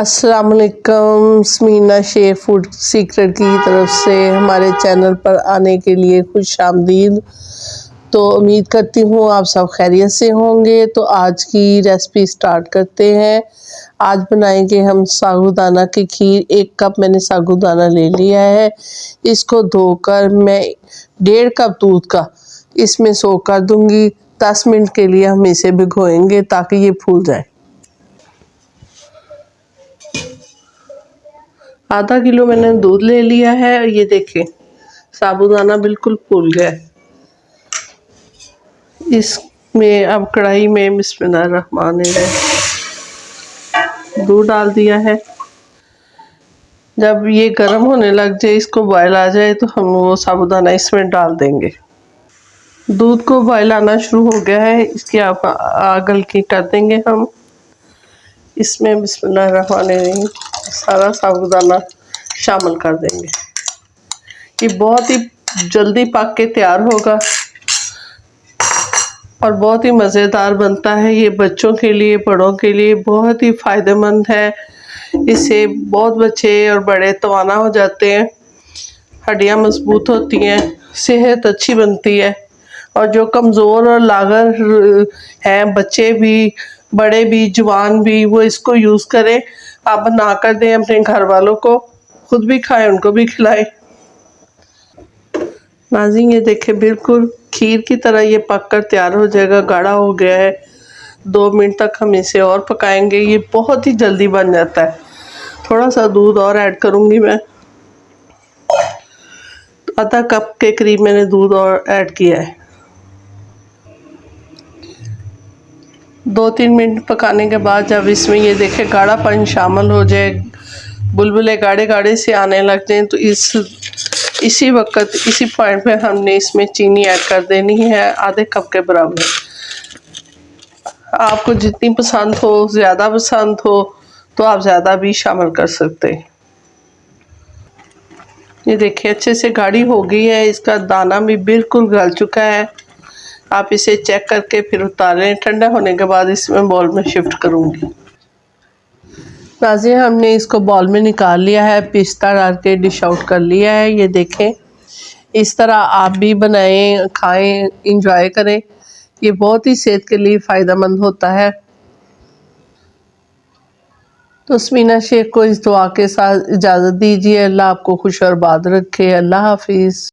अस्सलाम वालेकुम। स्मीना chef food secret की तरफ से हमारे चैनल पर आने के लिए खुश आमदीद। तो उम्मीद करती हूँ आप सब खैरियत से होंगे। तो आज की रेसिपी स्टार्ट करते हैं। आज बनाएंगे हम साबूदाना की खीर। 1 कप मैंने साबूदाना ले लिया है। इसको धोकर मैं 1.5 कप दूध का इसमें सोक कर दूंगी। 10 मिनट के लिए हम इसे भिगोएंगे ताकि ये फूल जाए। आधा किलो मैंने दूध ले लिया है। ये देखें साबूदाना बिल्कुल फूल गया है। इसमें अब कढ़ाई में बिस्मिल्लाहिर्रहमानिर्रहीम दूध डाल दिया है। जब ये गर्म होने लग जाए, इसको बॉयल आ जाए, तो हम वो साबूदाना इसमें डाल देंगे। दूध को बॉयल आना शुरू हो गया है। इसकी आप आग हल्की कर देंगे हम। इसमें बिस्मिल्लाहिर्रहमानिर्रहीम सारा साबूदाना शामिल कर देंगे। ये बहुत ही जल्दी पक के तैयार होगा और बहुत ही मज़ेदार बनता है। ये बच्चों के लिए, बड़ों के लिए बहुत ही फ़ायदेमंद है। इससे बहुत बच्चे और बड़े तवाना हो जाते हैं, हड्डियाँ मजबूत होती हैं, सेहत अच्छी बनती है। और जो कमज़ोर और लागर हैं, बच्चे भी, बड़े भी, जवान भी, वो इसको यूज़ करें। आप बना कर दें अपने घर वालों को, खुद भी खाएं, उनको भी खिलाएं। नाज़रीन ये देखें बिल्कुल खीर की तरह ये पक कर तैयार हो जाएगा। गाढ़ा हो गया है। 2 मिनट तक हम इसे और पकाएंगे। ये बहुत ही जल्दी बन जाता है। थोड़ा सा दूध और ऐड करूँगी मैं। आधा कप के करीब मैंने दूध और ऐड किया है। 2-3 मिनट पकाने के बाद जब इसमें ये देखें गाढ़ापन शामिल हो जाए, बुलबुले गाढ़े गाढ़े से आने लग जाएं, तो इसी वक्त, इसी पॉइंट पे हमने इसमें चीनी ऐड कर देनी है, आधे कप के बराबर। आपको जितनी पसंद हो, ज़्यादा पसंद हो तो आप ज़्यादा भी शामिल कर सकते हैं। ये देखिए अच्छे से गाढ़ी हो गई है। इसका दाना भी बिल्कुल गल चुका है। आप इसे चेक करके फिर उतार लें। ठंडा होने के बाद इसमें बॉल में शिफ्ट करूँगी। नाज़रीन हमने इसको बॉल में निकाल लिया है, पिस्ता डाल के डिश आउट कर लिया है। ये देखें इस तरह आप भी बनाएं, खाएं, इंजॉय करें। ये बहुत ही सेहत के लिए फ़ायदेमंद होता है। तो स्मीना शेख को इस दुआ के साथ इजाज़त दीजिए। अल्लाह आपको खुश और आबाद रखे। अल्लाह हाफिज़।